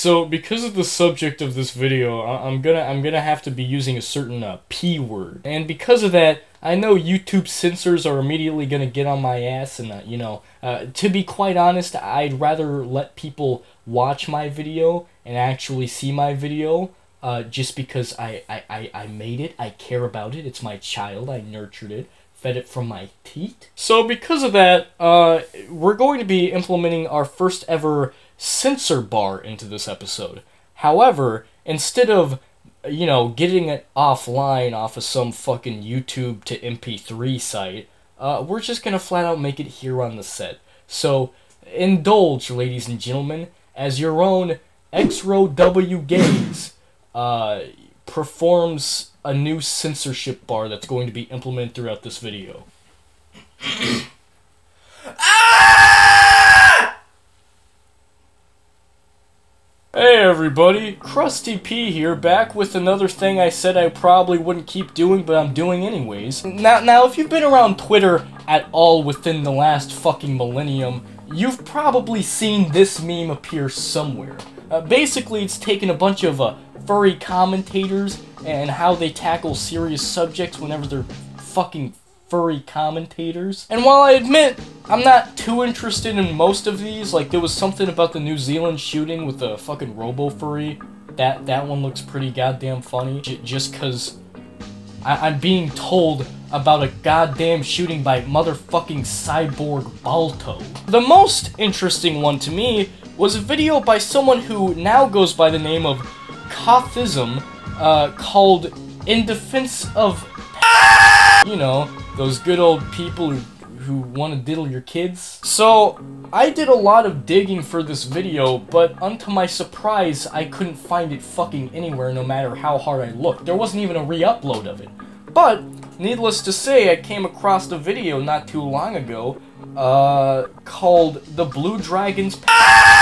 So because of the subject of this video, I'm gonna have to be using a certain P word, and because of that, I know YouTube censors are immediately gonna get on my ass, and you know, to be quite honest, I'd rather let people watch my video and actually see my video, just because I made it, I care about it, it's my child, I nurtured it, fed it from my teat. So because of that, we're going to be implementing our first ever censor bar into this episode. However, instead of, you know, getting it offline off of some fucking YouTube to MP3 site, we're just gonna flat out make it here on the set. So, indulge, ladies and gentlemen, as your own Exro W Gaze performs a new censorship bar that's going to be implemented throughout this video. Hey everybody, Krusty P here, back with another thing I said I probably wouldn't keep doing, but I'm doing anyways. Now, if you've been around Twitter at all within the last fucking millennium, you've probably seen this meme appear somewhere. Basically, it's taken a bunch of furry commentators and how they tackle serious subjects whenever they're fucking furry commentators. And while I admit I'm not too interested in most of these, like there was something about the New Zealand shooting with the fucking robo-furry, that one looks pretty goddamn funny, just cause I'm being told about a goddamn shooting by motherfucking cyborg Balto. The most interesting one to me was a video by someone who now goes by the name of Cothism, called In Defense of, you know, those good old people who want to diddle your kids. So, I did a lot of digging for this video, but unto my surprise, I couldn't find it fucking anywhere no matter how hard I looked. There wasn't even a re-upload of it. But, needless to say, I came across a video not too long ago, called The Blue Dragons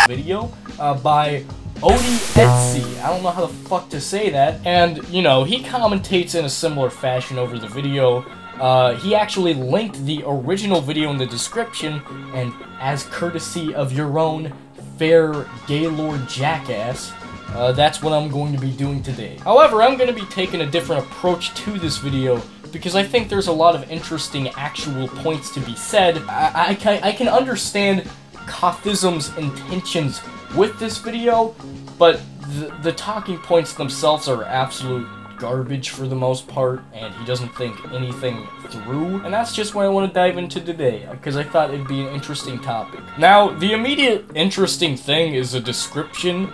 video, by Odie Etsy. I don't know how the fuck to say that. And, you know, he commentates in a similar fashion over the video. He actually linked the original video in the description, and as courtesy of your own fair Gaylord jackass, that's what I'm going to be doing today. However, I'm going to be taking a different approach to this video, because I think there's a lot of interesting actual points to be said. I can understand Cothism's intentions with this video, but the talking points themselves are absolute garbage for the most part, and he doesn't think anything through, and that's just what I want to dive into today, because I thought it'd be an interesting topic. Now, the immediate interesting thing is a description,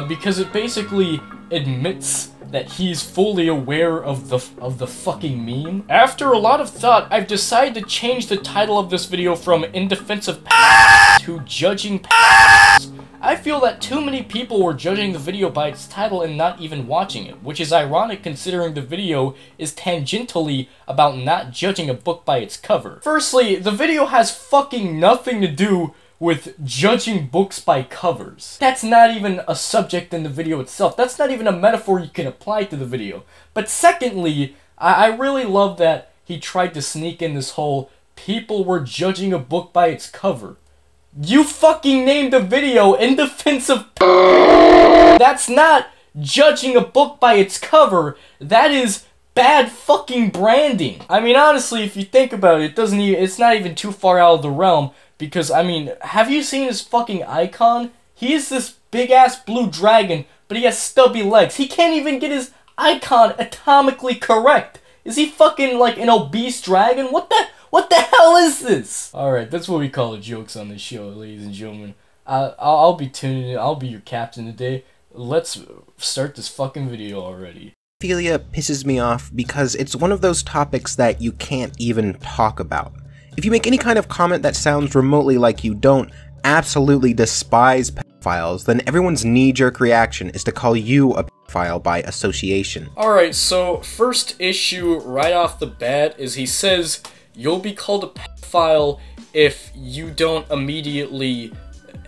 because it basically admits that he's fully aware of the fucking meme. After a lot of thought, I've decided to change the title of this video from In Defense of to Judging I feel that too many people were judging the video by its title and not even watching it, which is ironic considering the video is tangentially about not judging a book by its cover. Firstly, the video has fucking nothing to do with judging books by covers. That's not even a subject in the video itself. That's not even a metaphor you can apply to the video. But secondly, I really love that he tried to sneak in this whole people were judging a book by its cover. You fucking named a video In Defense of That's not judging a book by its cover. That is bad fucking branding. I mean, honestly, if you think about it, it's not even too far out of the realm, because, I mean, have you seen his fucking icon? He is this big-ass blue dragon, but he has stubby legs. He can't even get his icon atomically correct. Is he fucking, like, an obese dragon? What the hell is this? Alright, that's what we call the jokes on this show, ladies and gentlemen. I'll be tuning in. I'll be your captain today. Let's start this fucking video already. Pedophilia pisses me off because it's one of those topics that you can't even talk about. If you make any kind of comment that sounds remotely like you don't absolutely despise pedophiles, then everyone's knee-jerk reaction is to call you a pedophile by association. Alright, so first issue right off the bat is he says you'll be called a pedophile if you don't immediately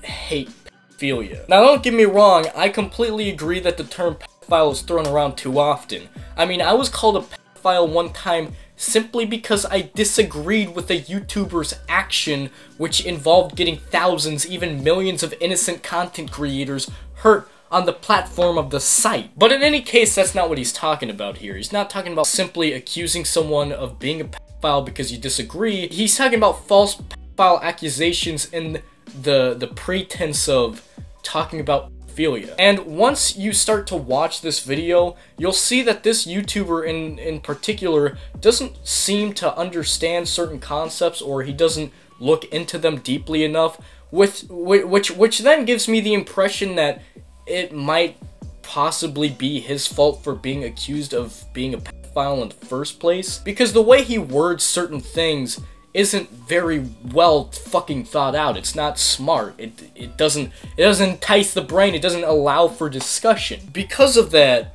hate pedophilia. Now don't get me wrong, I completely agree that the term pedophile is thrown around too often. I mean, I was called a pedophile one time simply because I disagreed with a YouTuber's action which involved getting thousands, even millions of innocent content creators hurt on the platform of the site. But in any case, that's not what he's talking about here. He's not talking about simply accusing someone of being a pedophile because you disagree. He's talking about false pedophile accusations in the pretense of talking about pedophilia. And once you start to watch this video, you'll see that this YouTuber in particular doesn't seem to understand certain concepts, or he doesn't look into them deeply enough, which then gives me the impression that it might possibly be his fault for being accused of being a pedophile in the first place, because the way he words certain things isn't very well fucking thought out. It's not smart. It doesn't entice the brain. It doesn't allow for discussion. Because of that,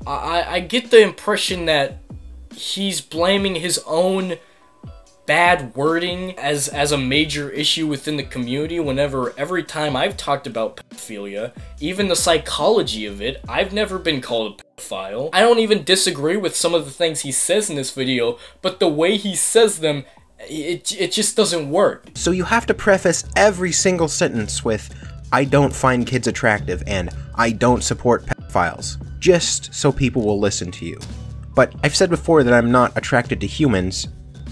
I get the impression that he's blaming his own bad wording as a major issue within the community. Whenever every time I've talked about pedophilia, even the psychology of it, I've never been called a pedophile. I don't even disagree with some of the things he says in this video, but the way he says them, it just doesn't work. So you have to preface every single sentence with, "I don't find kids attractive," and "I don't support pedophiles," just so people will listen to you. But I've said before that I'm not attracted to humans,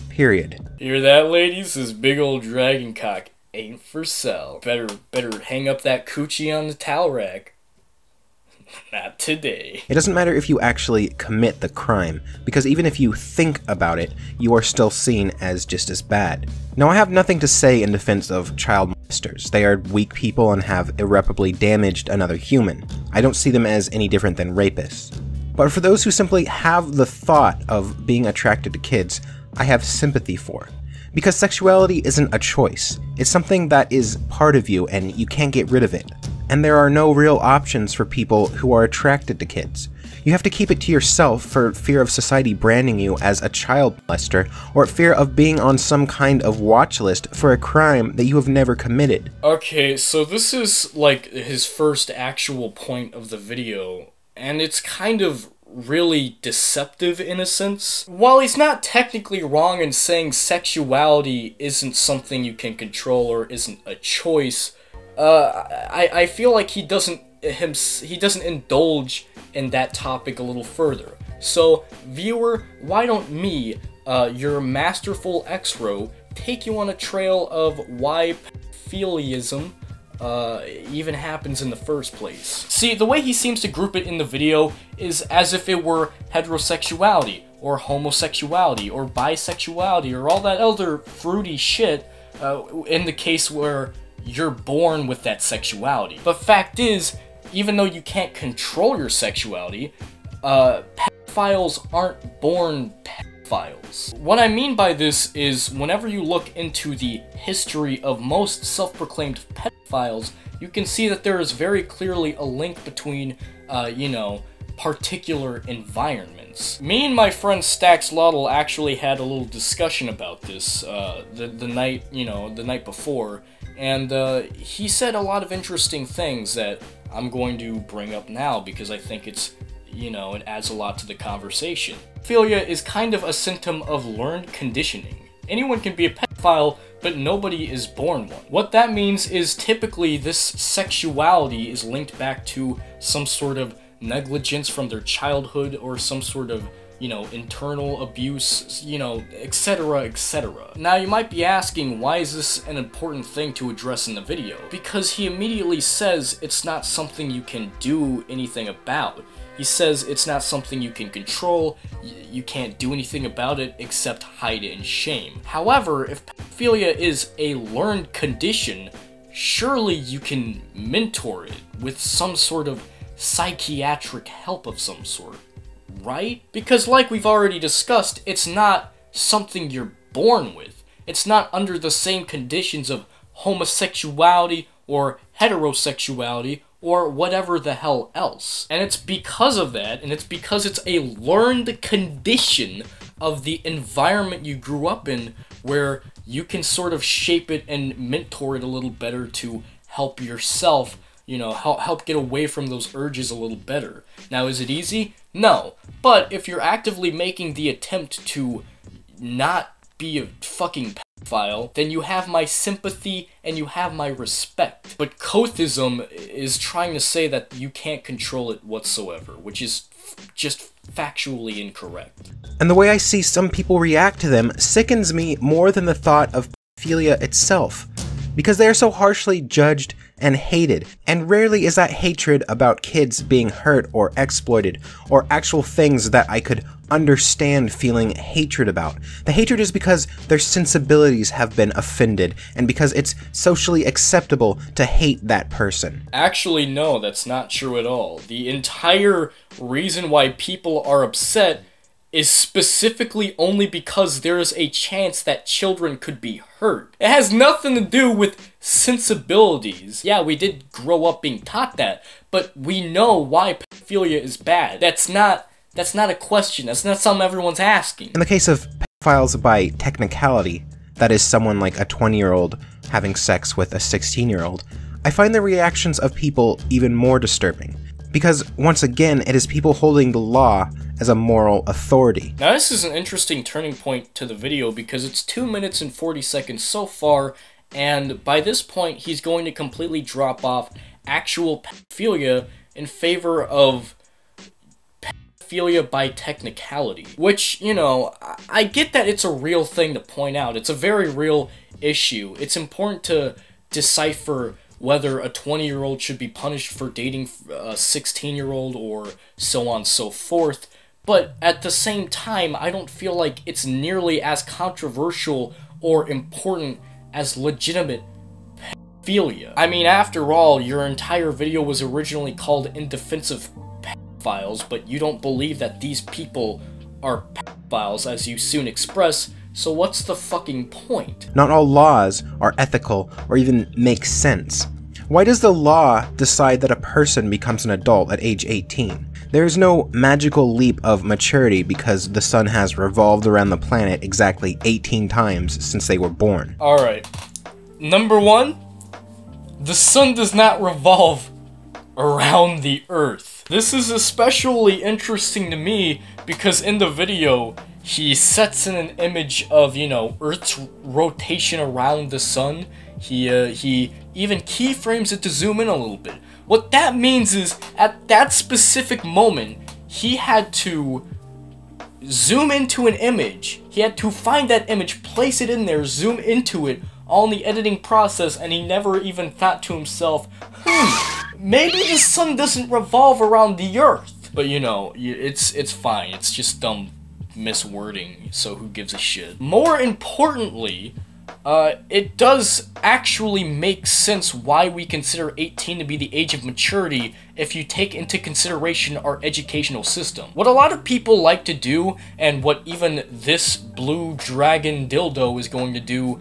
period. Hear that, ladies? This big old dragon cock ain't for sale. Better hang up that coochie on the towel rack. Not today. It doesn't matter if you actually commit the crime, because even if you think about it, you are still seen as just as bad. Now, I have nothing to say in defense of child molesters. They are weak people and have irreparably damaged another human. I don't see them as any different than rapists. But for those who simply have the thought of being attracted to kids, I have sympathy for. Because sexuality isn't a choice. It's something that is part of you and you can't get rid of it. And there are no real options for people who are attracted to kids. You have to keep it to yourself for fear of society branding you as a child molester, or fear of being on some kind of watch list for a crime that you have never committed. Okay, so this is like his first actual point of the video, and it's kind of really deceptive in a sense. While he's not technically wrong in saying sexuality isn't something you can control or isn't a choice, I feel like he doesn't indulge in that topic a little further. So, viewer, why don't me, your masterful Exro, take you on a trail of why pedophilism even happens in the first place. See, the way he seems to group it in the video is as if it were heterosexuality, or homosexuality, or bisexuality, or all that other fruity shit, in the case where you're born with that sexuality. But fact is, even though you can't control your sexuality, pedophiles aren't born pedophiles. What I mean by this is, whenever you look into the history of most self-proclaimed pedophiles, you can see that there is very clearly a link between, particular environments. Me and my friend Stax Lottle actually had a little discussion about this, the night before, and he said a lot of interesting things that I'm going to bring up now because I think it's, it adds a lot to the conversation. Pedophilia is kind of a symptom of learned conditioning. Anyone can be a pedophile, but nobody is born one. What that means is typically this sexuality is linked back to some sort of negligence from their childhood or some sort of, internal abuse, etc., etc. Now you might be asking, why is this an important thing to address in the video? Because he immediately says it's not something you can do anything about. He says it's not something you can control, you can't do anything about it except hide it in shame. However, if pedophilia is a learned condition, surely you can mentor it with some sort of psychiatric help of some sort, right? Because like we've already discussed, it's not something you're born with. It's not under the same conditions of homosexuality or heterosexuality or whatever the hell else. And it's because of that, and it's because it's a learned condition of the environment you grew up in, where you can sort of shape it and mentor it a little better to help yourself, help get away from those urges a little better. Now, is it easy? No. But if you're actively making the attempt to not be a fucking pedophile, then you have my sympathy and you have my respect. But Cothism is trying to say that you can't control it whatsoever, which is just factually incorrect. And the way I see some people react to them sickens me more than the thought of pedophilia itself, because they are so harshly judged and hated, and rarely is that hatred about kids being hurt or exploited, or actual things that I could understand feeling hatred about. The hatred is because their sensibilities have been offended, and because it's socially acceptable to hate that person. Actually, no, that's not true at all. The entire reason why people are upset is specifically only because there is a chance that children could be hurt. It has nothing to do with sensibilities. Yeah, we did grow up being taught that, but we know why pedophilia is bad. That's not a question. That's not something everyone's asking. In the case of pedophiles by technicality, that is someone like a 20-year-old having sex with a 16-year-old, I find the reactions of people even more disturbing. Because, once again, it is people holding the law as a moral authority. Now this is an interesting turning point to the video because it's 2 minutes and 40 seconds so far, and by this point he's going to completely drop off actual pedophilia in favor of pedophilia by technicality. Which, you know, I get that it's a real thing to point out. It's a very real issue. It's important to decipher whether a 20-year-old should be punished for dating a 16-year-old or so on and so forth. But at the same time, I don't feel like it's nearly as controversial or important as legitimate pedophilia. I mean, after all, your entire video was originally called In Defense of Pedophiles, but you don't believe that these people are pedophiles, as you soon express, so what's the fucking point? Not all laws are ethical or even make sense. Why does the law decide that a person becomes an adult at age 18? There is no magical leap of maturity because the sun has revolved around the planet exactly 18 times since they were born. Alright. Number one, the sun does not revolve around the earth. This is especially interesting to me because in the video, he sets in an image of, you know, Earth's rotation around the sun. He even keyframes it to zoom in a little bit. What that means is, at that specific moment, he had to zoom into an image. He had to find that image, place it in there, zoom into it, all in the editing process, and he never even thought to himself, maybe the sun doesn't revolve around the Earth. But, you know, it's fine. It's just dumb miswording, so who gives a shit. More importantly, it does actually make sense why we consider 18 to be the age of maturity if you take into consideration our educational system. What a lot of people like to do, and what even this blue dragon dildo is going to do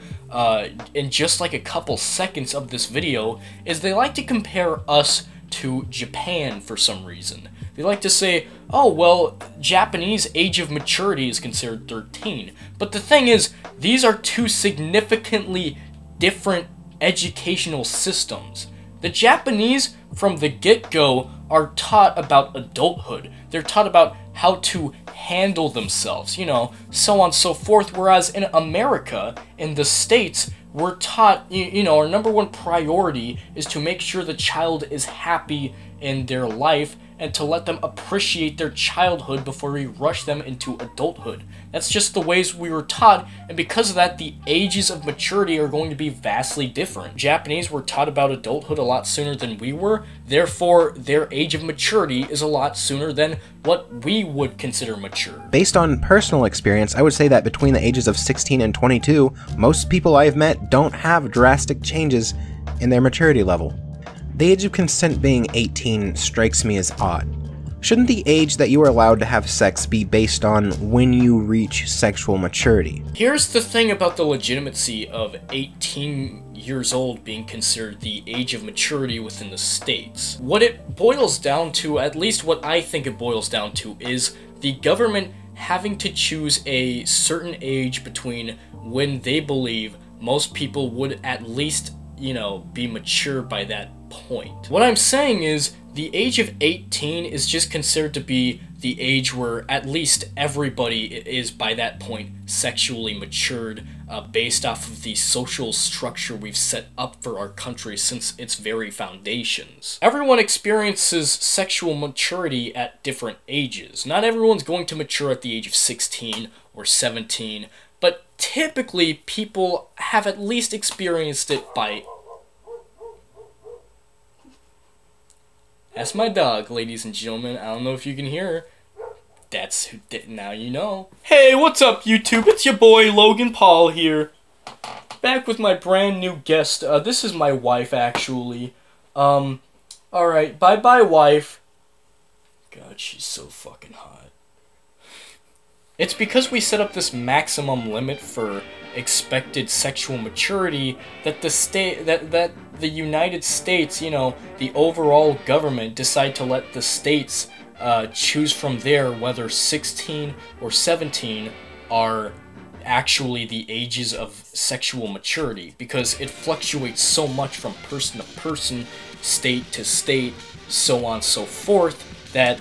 in just like a couple seconds of this video, is they like to compare us to Japan for some reason. They like to say, oh, well, Japanese age of maturity is considered 13. But the thing is, these are two significantly different educational systems. The Japanese, from the get-go, are taught about adulthood. They're taught about how to handle themselves, you know, so on and so forth. Whereas in America, in the States, we're taught, you know, our number one priority is to make sure the child is happy in their life and to let them appreciate their childhood before we rush them into adulthood. That's just the ways we were taught, and because of that, the ages of maturity are going to be vastly different. Japanese were taught about adulthood a lot sooner than we were, therefore their age of maturity is a lot sooner than what we would consider mature. Based on personal experience, I would say that between the ages of 16 and 22, most people I've met don't have drastic changes in their maturity level. The age of consent being 18 strikes me as odd. Shouldn't the age that you are allowed to have sex be based on when you reach sexual maturity? Here's the thing about the legitimacy of 18 years old being considered the age of maturity within the States. What it boils down to, at least what I think it boils down to, is the government having to choose a certain age between when they believe most people would at least, you know, be mature by that point. What I'm saying is, the age of 18 is just considered to be the age where at least everybody is by that point sexually matured, based off of the social structure we've set up for our country since its very foundations. Everyone experiences sexual maturity at different ages. Not everyone's going to mature at the age of 16 or 17, but typically people have at least experienced it by... That's my dog, ladies and gentlemen. I don't know if you can hear her. That's who did. Now you know. Hey, what's up, YouTube? It's your boy Logan Paul here, back with my brand new guest. This is my wife, actually. All right, bye, wife. God, she's so fucking hot. It's because we set up this maximum limit for expected sexual maturity that the United States, you know, the overall government, decide to let the states choose from there whether 16 or 17 are actually the ages of sexual maturity, because it fluctuates so much from person to person, state to state, so on and so forth, that,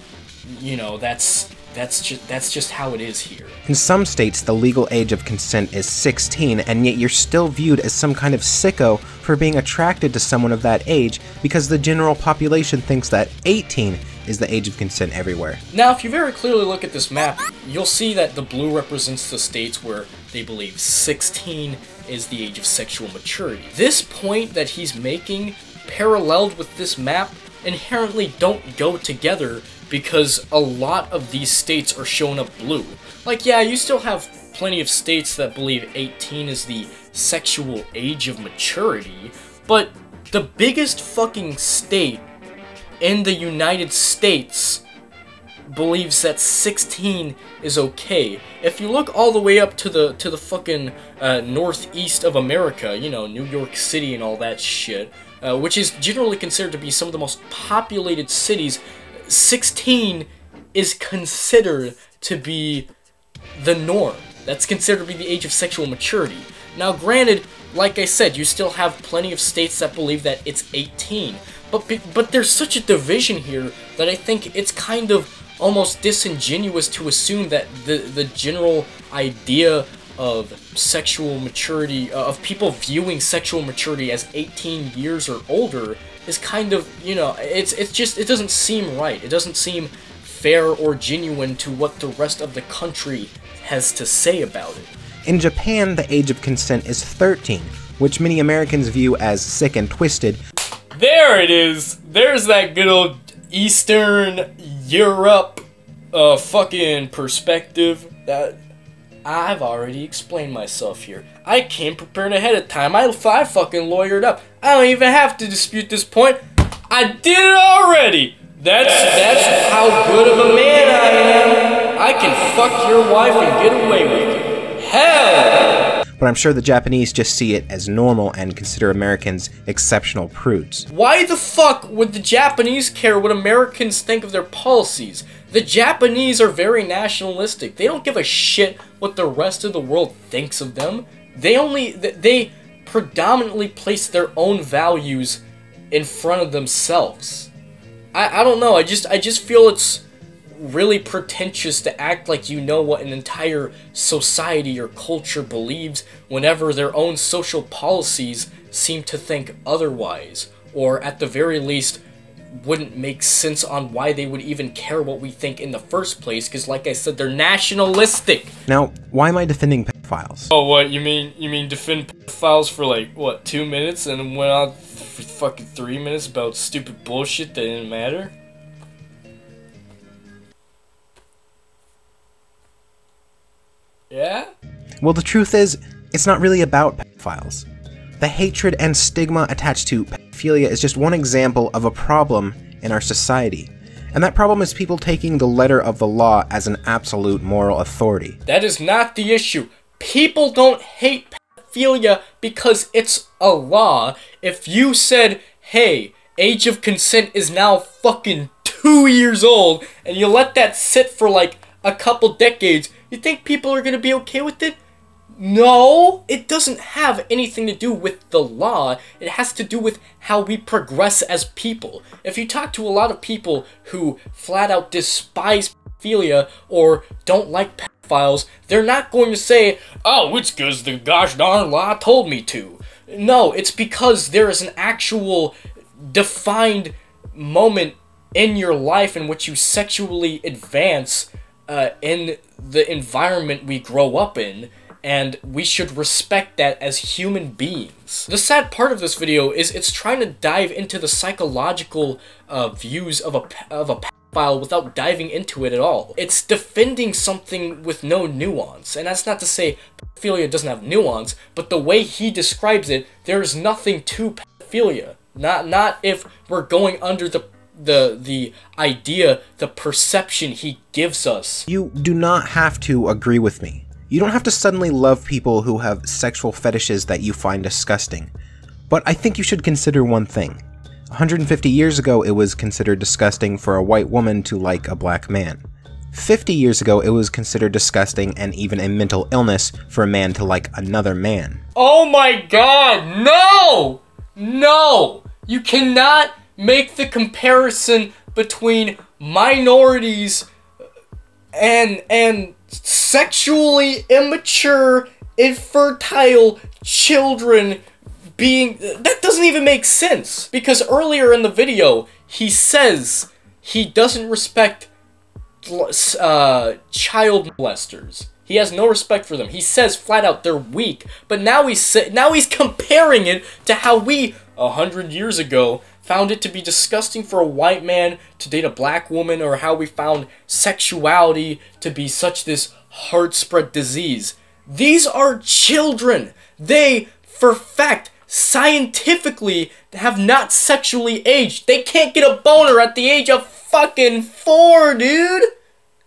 you know, that's just how it is here. In some states, the legal age of consent is 16, and yet you're still viewed as some kind of sicko for being attracted to someone of that age because the general population thinks that 18 is the age of consent everywhere. Now, if you very clearly look at this map, you'll see that the blue represents the states where they believe 16 is the age of sexual maturity. This point that he's making, paralleled with this map, inherently don't go together, because a lot of these states are shown up blue. Like, yeah, you still have plenty of states that believe 18 is the sexual age of maturity, but the biggest fucking state in the United States believes that 16 is okay. If you look all the way up to the fucking northeast of America, you know, New York City and all that shit, which is generally considered to be some of the most populated cities, 16 is considered to be the norm. That's considered to be the age of sexual maturity. Now, granted, like I said, you still have plenty of states that believe that it's 18. But there's such a division here that I think it's kind of almost disingenuous to assume that the general idea of sexual maturity, of people viewing sexual maturity as 18 years or older, is kind of, you know, it doesn't seem right. It doesn't seem fair or genuine to what the rest of the country has to say about it. In Japan, the age of consent is 13, which many Americans view as sick and twisted. There it is! There's that good old Eastern Europe fucking perspective that I've already explained myself here. I came prepared ahead of time. I fucking lawyered up. I don't even have to dispute this point. I did it already! That's how good of a man I am. I can fuck your wife and get away with it. Hell! But I'm sure the Japanese just see it as normal and consider Americans exceptional prudes. Why the fuck would the Japanese care what Americans think of their policies? The Japanese are very nationalistic. They don't give a shit what the rest of the world thinks of them. They predominantly place their own values in front of themselves. I don't know, I just feel it's really pretentious to act like you know what an entire society or culture believes whenever their own social policies seem to think otherwise, or at the very least wouldn't make sense on why they would even care what we think in the first place, because like I said, they're nationalistic. Now, why am I defending pedophiles? Oh, what, you mean defend pedophiles for like, what, 2 minutes and went on for fucking 3 minutes about stupid bullshit that didn't matter? Yeah? Well, the truth is, it's not really about pedophiles. The hatred and stigma attached to pedophilia is just one example of a problem in our society. And that problem is people taking the letter of the law as an absolute moral authority. That is not the issue. People don't hate pedophilia because it's a law. If you said, hey, age of consent is now fucking 2 years old, and you let that sit for like a couple decades, you think people are gonna be okay with it? No, it doesn't have anything to do with the law. It has to do with how we progress as people. If you talk to a lot of people who flat out despise pedophilia or don't like pedophiles, they're not going to say, oh, it's because the gosh darn law told me to. No, it's because there is an actual defined moment in your life in which you sexually advance in the environment we grow up in, and we should respect that as human beings. The sad part of this video is it's trying to dive into the psychological views of a pedophile without diving into it at all. It's defending something with no nuance, and that's not to say pedophilia doesn't have nuance, but the way he describes it, there's nothing to pedophilia. Not if we're going under the idea, the perception he gives us. You do not have to agree with me. You don't have to suddenly love people who have sexual fetishes that you find disgusting. But I think you should consider one thing. 150 years ago, it was considered disgusting for a white woman to like a black man. 50 years ago, it was considered disgusting and even a mental illness for a man to like another man. Oh my god, no! No! You cannot make the comparison between minorities and sexually immature, infertile children being... That doesn't even make sense. Because earlier in the video, he says he doesn't respect child molesters. He has no respect for them. He says flat out they're weak. But now he's comparing it to how we, 100 years ago, found it to be disgusting for a white man to date a black woman, or how we found sexuality to be such this heart-spread disease. These are children. They, for fact, scientifically have not sexually aged. They can't get a boner at the age of fucking 4, dude.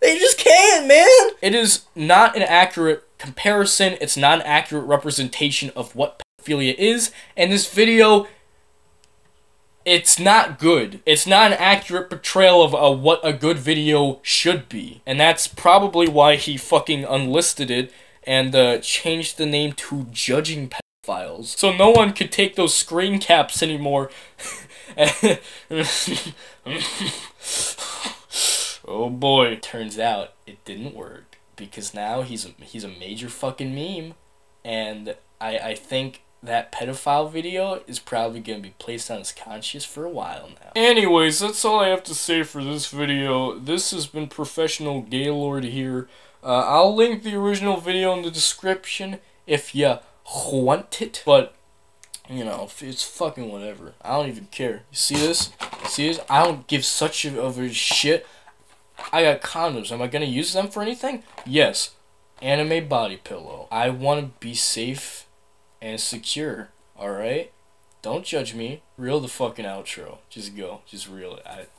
They just can't, man. It is not an accurate comparison. It's not an accurate representation of what pedophilia is. And this video, it's not good. It's not an accurate portrayal of what a good video should be. And that's probably why he fucking unlisted it and changed the name to Judging Pedophiles. So no one could take those screen caps anymore. Oh boy. Turns out it didn't work, because now he's a major fucking meme, and I think that pedophile video is probably going to be placed on his conscience for a while now. Anyways, that's all I have to say for this video. This has been Professional Gaylord here. I'll link the original video in the description if you want it, but, you know, it's fucking whatever. I don't even care. You see this? See this? I don't give such of a shit. I got condoms. Am I going to use them for anything? Yes. Anime body pillow. I want to be safe and secure, alright? Don't judge me. Reel the fucking outro. Just go. Just reel it.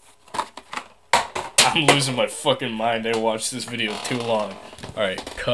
I'm losing my fucking mind. I watched this video too long. Alright, cut.